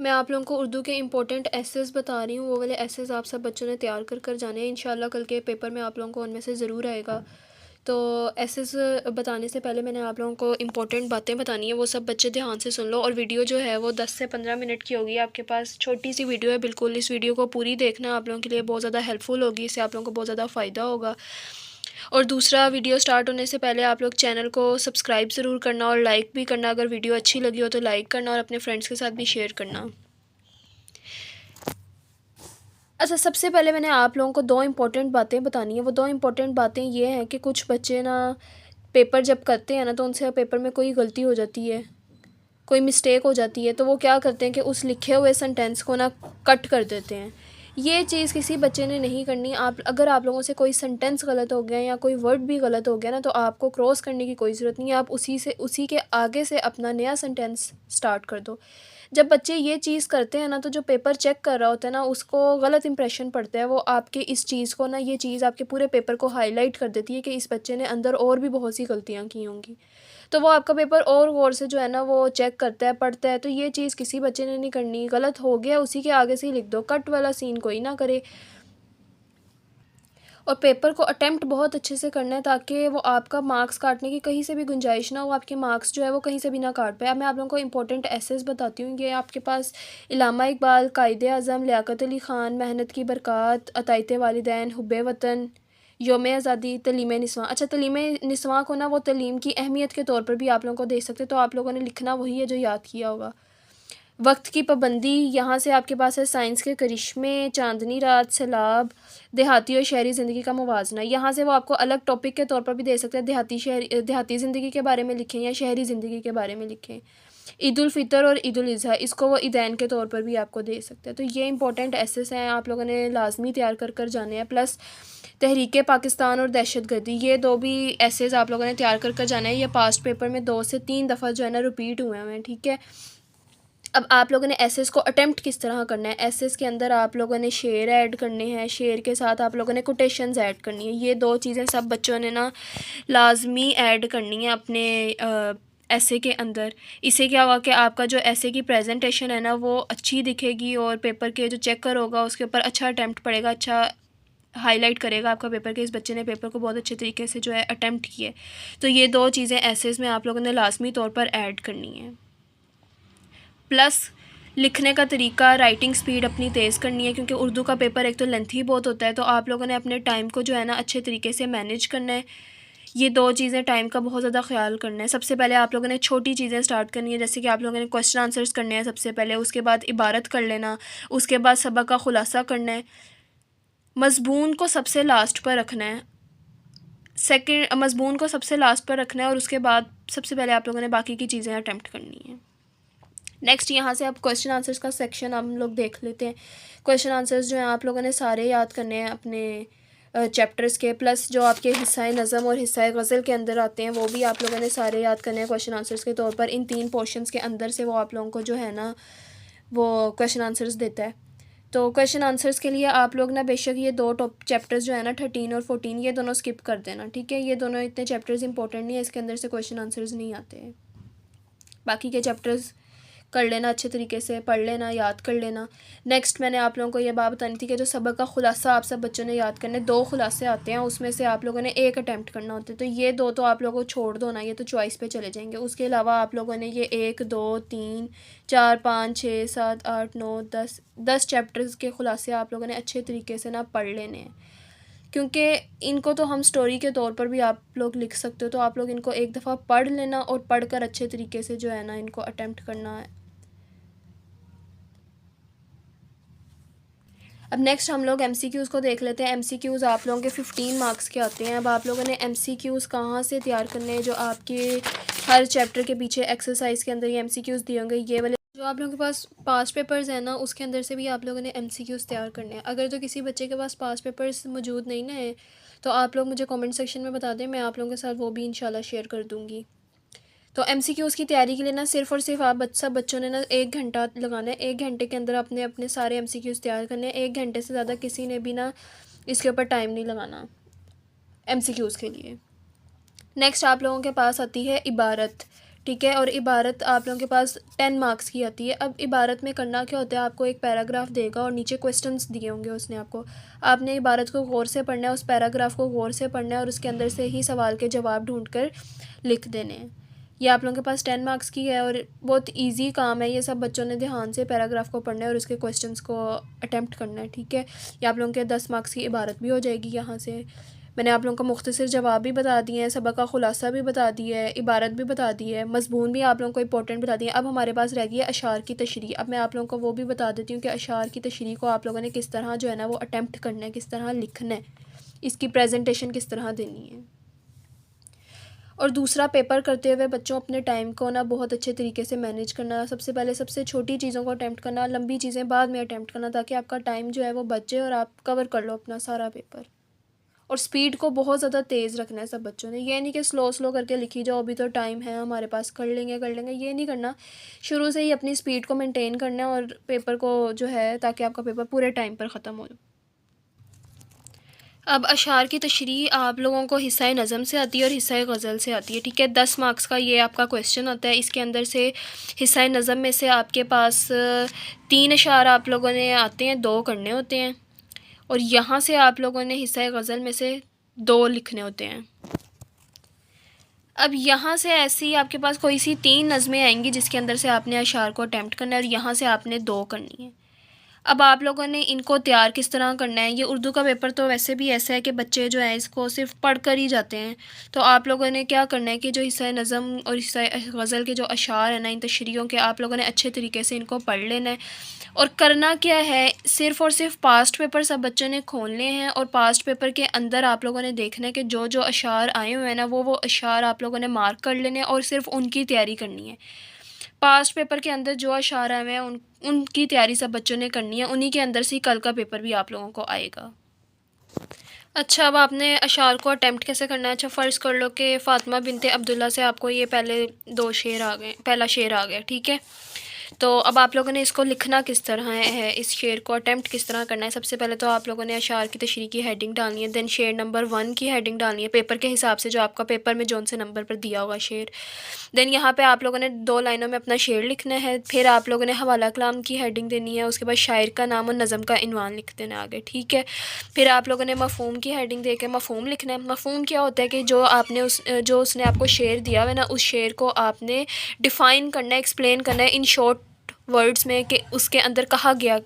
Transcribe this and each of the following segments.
मैं आप लोगों को उर्दू के इम्पोर्टेंट एसेस बता रही हूँ। वो वाले एसेस आप सब बच्चों ने तैयार कर कर जाने हैं। इंशाल्लाह कल के पेपर में आप लोगों को उनमें से ज़रूर आएगा। तो एसेस बताने से पहले मैंने आप लोगों को इम्पोर्टेंट बातें बतानी है, वो सब बच्चे ध्यान से सुन लो। और वीडियो जो है वो 10 से 15 मिनट की होगी आपके पास, छोटी सी वीडियो है बिल्कुल। इस वीडियो को पूरी देखना, आप लोगों के लिए बहुत ज़्यादा हेल्पफुल होगी, इससे आप लोगों को बहुत ज़्यादा फ़ायदा होगा। और दूसरा, वीडियो स्टार्ट होने से पहले आप लोग चैनल को सब्सक्राइब ज़रूर करना और लाइक भी करना। अगर वीडियो अच्छी लगी हो तो लाइक करना और अपने फ्रेंड्स के साथ भी शेयर करना। अच्छा, सबसे पहले मैंने आप लोगों को दो इम्पोर्टेंट बातें बतानी है। वो दो इम्पोर्टेंट बातें ये हैं कि कुछ बच्चे ना पेपर जब करते हैं ना तो उनसे पेपर में कोई गलती हो जाती है, कोई मिस्टेक हो जाती है, तो वो क्या करते हैं कि उस लिखे हुए सेंटेंस को ना कट कर देते हैं। ये चीज़ किसी बच्चे ने नहीं करनी। आप अगर आप लोगों से कोई सेंटेंस गलत हो गया या कोई वर्ड भी गलत हो गया ना, तो आपको क्रॉस करने की कोई ज़रूरत नहीं है। आप उसी के आगे से अपना नया सेंटेंस स्टार्ट कर दो। जब बच्चे ये चीज़ करते हैं ना, तो जो पेपर चेक कर रहा होता है ना, उसको गलत इंप्रेशन पड़ता है। वो आपके इस चीज़ को ना, ये चीज़ आपके पूरे पेपर को हाईलाइट कर देती है कि इस बच्चे ने अंदर और भी बहुत सी गलतियाँ की होंगी। तो वो आपका पेपर और गौर से जो है ना वो चेक करता है, पढ़ता है। तो ये चीज़ किसी बच्चे ने नहीं करनी। गलत हो गया उसी के आगे से ही लिख दो, कट वाला सीन कोई ना करे। और पेपर को अटेम्प्ट बहुत अच्छे से करना है, ताकि वो आपका मार्क्स काटने की कहीं से भी गुंजाइश ना हो, आपके मार्क्स जो है वो कहीं से भी ना काट पाए। अब मैं आप लोगों को इंपॉर्टेंट एसेस बताती हूँ। ये आपके पास इल्लामा इकबाल, कायदे आज़म, लियाकत अली ख़ान, मेहनत की बरक़ात, अतायत वालिदैन, हुब्बे वतन, यौम आज़ादी, तलीम निस्वां। अच्छा, तलीम निस्वां को ना वो तलीम की अहमियत के तौर पर भी आप लोगों को दे सकते। तो आप लोगों ने लिखना वही है जो याद किया होगा। वक्त की पाबंदी, यहाँ से आपके पास है साइंस के करिश्मे, चांदनी रात, सैलाब, देहाती और शहरी ज़िंदगी का मुवाजना। यहाँ से वो आपको अलग टॉपिक के तौर पर भी दे सकते हैं। देहाती ज़िंदगी के बारे में लिखें या शहरी ज़िंदगी के बारे में लिखें। ईद उल फ़ितर और ईद उल अज़हा, इसको वो ईदैन के तौर पर भी आपको दे सकते हैं। तो ये इंपॉर्टेंट एसेस हैं, आप लोगों ने लाजमी तैयार कर कर जाने हैं। प्लस तहरीक पाकिस्तान और दहशतगर्दी, ये दो भी एसेस आप लोगों ने तैयार कर कर जाना है। ये पास्ट पेपर में 2 से 3 दफ़ा जो है ना रिपीट हुए हैं, ठीक है। अब आप लोगों ने एसेस को अटेम्प्ट किस तरह करना है। एसेस के अंदर आप लोगों ने शेर ऐड करने हैं, शेर के साथ आप लोगों ने कोटेशंस ऐड करनी है। ये दो चीज़ें सब बच्चों ने ना लाजमी ऐड करनी है अपने ऐसे के अंदर। इससे क्या होगा कि आपका जो ऐसे की प्रेजेंटेशन है ना वो अच्छी दिखेगी, और पेपर के जो चेकर होगा उसके ऊपर अच्छा अटैम्प्ट पड़ेगा, अच्छा हाईलाइट करेगा आपका पेपर के इस बच्चे ने पेपर को बहुत अच्छे तरीके से जो है अटैम्प्ट किए। तो ये दो चीज़ें एसेस में आप लोगों ने लाजमी तौर पर ऐड करनी है। प्लस लिखने का तरीका, राइटिंग स्पीड अपनी तेज़ करनी है, क्योंकि उर्दू का पेपर एक तो लेंथी बहुत होता है। तो आप लोगों ने अपने टाइम को जो है ना अच्छे तरीके से मैनेज करना है। ये दो चीज़ें, टाइम का बहुत ज़्यादा ख्याल करना है। सबसे पहले आप लोगों ने छोटी चीज़ें स्टार्ट करनी है, जैसे कि आप लोगों ने क्वेश्चन आंसर्स करने हैं सबसे पहले, उसके बाद इबारत कर लेना, उसके बाद सबक का खुलासा करना है। मज़मून को सबसे लास्ट पर रखना है, मज़मून को सबसे लास्ट पर रखना है, और उसके बाद सबसे पहले आप लोगों ने बाकी की चीज़ें अटैम्प्ट करनी है। नेक्स्ट, यहाँ से आप क्वेश्चन आंसर्स का सेक्शन हम लोग देख लेते हैं। क्वेश्चन आंसर्स जो हैं आप लोगों ने सारे याद करने हैं अपने चैप्टर्स के। प्लस जो आपके हिस्सा नज़म और हिस्सा गज़ल के अंदर आते हैं वो भी आप लोगों ने सारे याद करने हैं क्वेश्चन आंसर्स के तौर पर। इन 3 पोर्शंस के अंदर से वो आप लोगों को जो है ना वो क्वेश्चन आंसर्स देता है। तो क्वेश्चन आंसर्स के लिए आप लोग ना बेशक ये दो टॉप चैप्टर्स जो है ना 13 और 14, ये दोनों स्किप कर देना, ठीक है। ये दोनों इतने चैप्टर्स इंपॉर्टेंट नहीं है, इसके अंदर से क्वेश्चन आंसर्स नहीं आते हैं। बाकी के चैप्टर्स कर लेना, अच्छे तरीके से पढ़ लेना, याद कर लेना। नेक्स्ट, मैंने आप लोगों को ये बात बतानी थी कि जो सबक का खुलासा आप सब बच्चों ने याद करने, 2 खुलासे आते हैं, उसमें से आप लोगों ने एक अटैम्प्ट करना होता है। तो ये 2 तो आप लोगों को छोड़ दो ना, ये तो चॉइस पे चले जाएंगे। उसके अलावा आप लोगों ने ये 1 2 3 4 5 6 7 8 9 10 चैप्टर्स के खुलासे आप लोगों ने अच्छे तरीके से ना पढ़ लेने हैं, क्योंकि इनको तो हम स्टोरी के तौर पर भी आप लोग लिख सकते हो। तो आप लोग इनको एक दफ़ा पढ़ लेना और पढ़ कर अच्छे तरीके से जो है ना इनको अटैम्प्ट करना है। अब नेक्स्ट हम लोग एमसीक्यूज़ को देख लेते हैं। एमसीक्यूज़ आप लोगों के 15 मार्क्स के आते हैं। अब आप लोगों ने एमसीक्यूज़ कहाँ से तैयार करने हैं, जो आपके हर चैप्टर के पीछे एक्सरसाइज के अंदर ये एमसीक्यूज़ दिए होंगे, ये वाले जो आप लोगों के पास पास्ट पेपर्स हैं ना उसके अंदर से भी आप लोगों ने एमसीक्यूज़ तैयार करने हैं। अगर तो किसी बच्चे के पास पास्ट पेपर्स मौजूद नहीं ना है तो आप लोग मुझे कमेंट सेक्शन में बता दें, मैं आप लोगों के साथ वो भी इंशाल्लाह शेयर कर दूँगी। तो एमसीक्यूज़ की तैयारी के लिए ना सिर्फ़ और सिर्फ आप सब बच्चों ने ना 1 घंटा लगाना है। 1 घंटे के अंदर अपने अपने सारे एमसीक्यूज़ तैयार करने हैं। 1 घंटे से ज़्यादा किसी ने भी ना इसके ऊपर टाइम नहीं लगाना एमसीक्यूज़ के लिए। नेक्स्ट आप लोगों के पास आती है इबारत, ठीक है। और इबारत आप लोगों के पास 10 मार्क्स की आती है। अब इबारत में करना क्या होता है, आपको एक पैराग्राफ देगा और नीचे क्वेश्चंस दिए होंगे उसने आपको। आपने इबारत को गौर से पढ़ना है, उस पैराग्राफ को गौर से पढ़ना है और उसके अंदर से ही सवाल के जवाब ढूंढ कर लिख देने हैं। ये आप लोगों के पास 10 मार्क्स की है और बहुत इजी काम है। ये सब बच्चों ने ध्यान से पैराग्राफ को पढ़ना है और उसके क्वेश्चंस को अटेम्प्ट करना है, ठीक है। ये आप लोगों के 10 मार्क्स की इबारत भी हो जाएगी। यहाँ से मैंने आप लोगों को मुख्तसर जवाब भी बता दिए हैं, सबक का ख़ुलासा भी बता दिया है, इबारत भी बता दी है, मज़मून भी आप लोगों को इंपॉर्टेंट बता दिए। अब हमारे पास रह गई है अशार की तशरीह। अब मैं आप लोगों को वो भी बता देती हूँ कि अशार की तशरीह को आप लोगों ने किस तरह जो है ना वो अटेम्प्ट करना है, किस तरह लिखना है, इसकी प्रेजेंटेशन किस तरह देनी है। और दूसरा, पेपर करते हुए बच्चों अपने टाइम को ना बहुत अच्छे तरीके से मैनेज करना। सबसे पहले सबसे छोटी चीज़ों को अटैम्प्ट करना, लंबी चीज़ें बाद में अटैम्प्ट करना, ताकि आपका टाइम जो है वो बचे और आप कवर कर लो अपना सारा पेपर। और स्पीड को बहुत ज़्यादा तेज़ रखना है सब बच्चों ने। ये नहीं कि स्लो स्लो करके लिखी जाओ, अभी तो टाइम है हमारे पास, कर लेंगे, ये नहीं करना। शुरू से ही अपनी स्पीड को मेंटेन करना है और पेपर को जो है, ताकि आपका पेपर पूरे टाइम पर ख़त्म हो। अब अशार की तशरीह आप लोगों को हिस्सा नज़म से आती है और हिस्सा गज़ल से आती है, ठीक है। 10 मार्क्स का ये आपका क्वेश्चन होता है। इसके अंदर से हिस्सा नज़म में से आपके पास 3 अशार आप लोगों ने आते हैं, 2 करने होते हैं। और यहाँ से आप लोगों ने हिस्सा गज़ल में से 2 लिखने होते हैं। अब यहाँ से ऐसी आपके पास कोई सी 3 नज़में आएंगी जिसके अंदर से आपने अशार को अटैम्प्ट करना है और यहाँ से आपने 2 करनी है। अब आप लोगों ने इनको तैयार किस तरह करना है। ये उर्दू का पेपर तो वैसे भी ऐसा है कि बच्चे जो हैं इसको सिर्फ पढ़ कर ही जाते हैं। तो आप लोगों ने क्या करना है कि जो हिस्सा नज़म और हिस्सा गज़ल के जो अशार हैं ना, इन तशरीहों के आप लोगों ने अच्छे तरीके से इनको पढ़ लेना है। और करना क्या है, सिर्फ़ और सिर्फ पास्ट पेपर सब बच्चों ने खोलने हैं और पास्ट पेपर के अंदर आप लोगों ने देखना है कि जो जो अशार आए हुए हैं ना, वो अशार आप लोगों ने मार्क कर लेने हैं और सिर्फ उनकी तैयारी करनी है। पास्ट पेपर के अंदर जो अशार आए हुए हैं उनकी तैयारी सब बच्चों ने करनी है। उन्हीं के अंदर से ही कल का पेपर भी आप लोगों को आएगा। अच्छा, अब आपने अशार को अटैम्प्ट कैसे करना है। अच्छा, फ़र्ज़ कर लो कि फ़ातिमा बिनते अब्दुल्ला से आपको ये पहले 2 शेर आ गए, पहला शेर आ गया, ठीक है। तो अब आप लोगों ने इसको लिखना किस तरह है, इस शेर को अटैम्प्ट किस तरह करना है। सबसे पहले तो आप लोगों ने अशार की तशरीह की हेडिंग डालनी है, देन शेर नंबर 1 की हेडिंग डालनी है पेपर के हिसाब से, जो आपका पेपर में जौन से नंबर पर दिया होगा शेर। देन यहाँ पे आप लोगों ने 2 लाइनों में अपना शेर लिखना है। फिर आप लोगों ने हवाला कलाम की हेडिंग देनी है, उसके बाद शायर का नाम और नज़म का इनवान लिख देना आगे, ठीक है। फिर आप लोगों ने मफ़हूम की हेडिंग दे के मफ़हूम लिखना है। मफ़हूम क्या होता है कि जो आपने जो उसने आपको शेर दिया हुआ है ना, उस शेर को आपने डिफ़ाइन करना है, एक्सप्लेन करना है इन शॉर्ट वर्ड्स में कि उसके अंदर कहा गया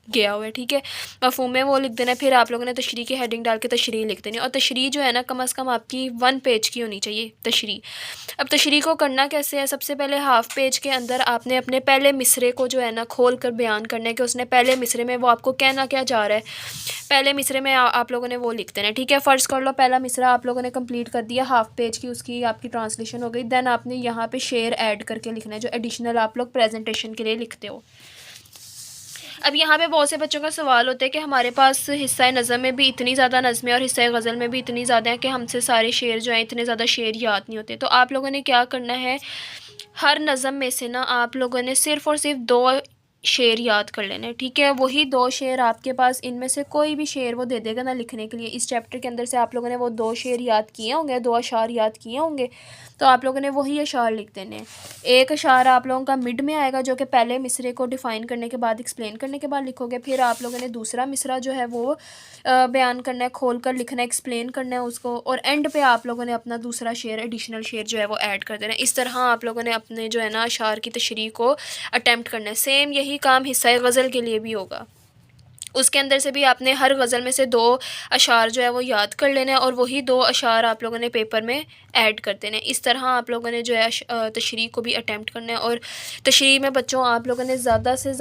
हुआ है, ठीक है। मफ़हूम में वो लिख देना है। फिर आप लोगों ने तशरीह की हेडिंग डाल के तशरीह लिख देनी है। और तशरीह जो है ना, कम से कम आपकी 1 पेज की होनी चाहिए तशरीह। अब तशरीह को करना कैसे है, सबसे पहले हाफ़ पेज के अंदर आपने अपने पहले मिसरे को जो है ना खोल कर बयान करना है कि उसने पहले मिसरे में वो आपको कहना क्या जा रहा है। पहले मिसरे में आप लोगों ने वो लिख देना है, ठीक है। फ़र्ज़ कर लो पहला मिसरा आप लोगों ने कंप्लीट कर दिया, हाफ़ पेज की उसकी आपकी ट्रांसलेशन हो गई। दैन आपने यहाँ पे शेर ऐड करके लिखना है, जो एडिशनल आप लोग प्रेजेंटेशन के लिए लिखते हो। अब यहाँ पे बहुत से बच्चों का सवाल होता है कि हमारे पास हिस्सा नज़म में भी इतनी ज़्यादा नज़में और हिस्सा गज़ल में भी इतनी ज़्यादा हैं कि हमसे सारे शेर जो हैं, इतने ज़्यादा शेर याद नहीं होते। तो आप लोगों ने क्या करना है, हर नज़म में से ना आप लोगों ने सिर्फ़ और सिर्फ 2 शेर याद कर लेने, ठीक है। वही 2 शेर आपके पास, इनमें से कोई भी शेर वो दे देगा ना लिखने के लिए। इस चैप्टर के अंदर से आप लोगों ने वो 2 शेर याद किए होंगे, 2 अशार याद किए होंगे, तो आप लोगों ने वही अशार लिख देने हैं। एक अशार आप लोगों का मिड में आएगा, जो कि पहले मिसरे को डिफ़ाइन करने के बाद, एक्सप्लेन करने के बाद लिखोगे। फिर आप लोगों ने दूसरा मिसरा जो है वो बयान करना है, खोल कर लिखना है, एक्सप्लेन करना है उसको। और एंड पे आप लोगों ने अपना दूसरा शेर, एडिशनल शेर जो है वो ऐड कर देना है। इस तरह आप लोगों ने अपने जो है ना अशार की तशरीह को अटैम्प्ट करना है। सेम यही काम हिस्सा गज़ल के लिए भी होगा। उसके अंदर से भी आपने हर गज़ल में से 2 अशार जो है वो याद कर लेने हैं और वही 2 अशार आप लोगों ने पेपर में ऐड कर देने हैं। इस तरह आप लोगों ने जो है तशरीह को भी अटैम्प्ट करना है। और तशरीह में बच्चों आप लोगों ने ज़्यादा से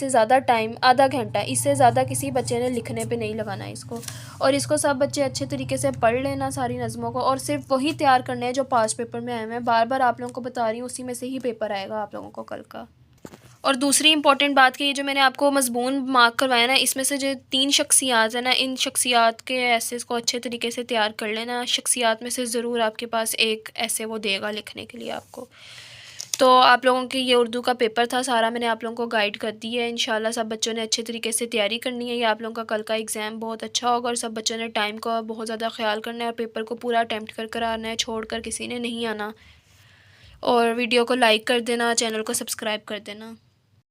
ज़्यादा टाइम, आधा घंटा, इससे ज़्यादा किसी बच्चे ने लिखने पे नहीं लगाना है इसको। और इसको सब बच्चे अच्छे तरीके से पढ़ लेना सारी नज़मों को, और सिर्फ वही तैयार करने हैं जो पास्ट पेपर में आए हुए हैं। बार बार आप लोगों को बता रही हूँ, उसी में से ही पेपर आएगा आप लोगों को कल का। और दूसरी इंपॉर्टेंट बात कि ये जो मैंने आपको मज़मून मार्क करवाया ना, इसमें से जो 3 शख्सियात है ना, इन शख्सियात के एसेस को अच्छे तरीके से तैयार कर लेना। शख्सियात में से ज़रूर आपके पास एक ऐसे वो देगा लिखने के लिए आपको। तो आप लोगों की ये उर्दू का पेपर था सारा, मैंने आप लोगों को गाइड कर दी है। इंशाल्लाह सब बच्चों ने अच्छे तरीके से तैयारी करनी है। ये आप लोगों का कल का एग्ज़ाम बहुत अच्छा होगा और सब बच्चों ने टाइम का बहुत ज़्यादा ख्याल करना है और पेपर को पूरा अटेम्प्ट कर कर आना है, छोड़ कर किसी ने नहीं आना। और वीडियो को लाइक कर देना, चैनल को सब्सक्राइब कर देना।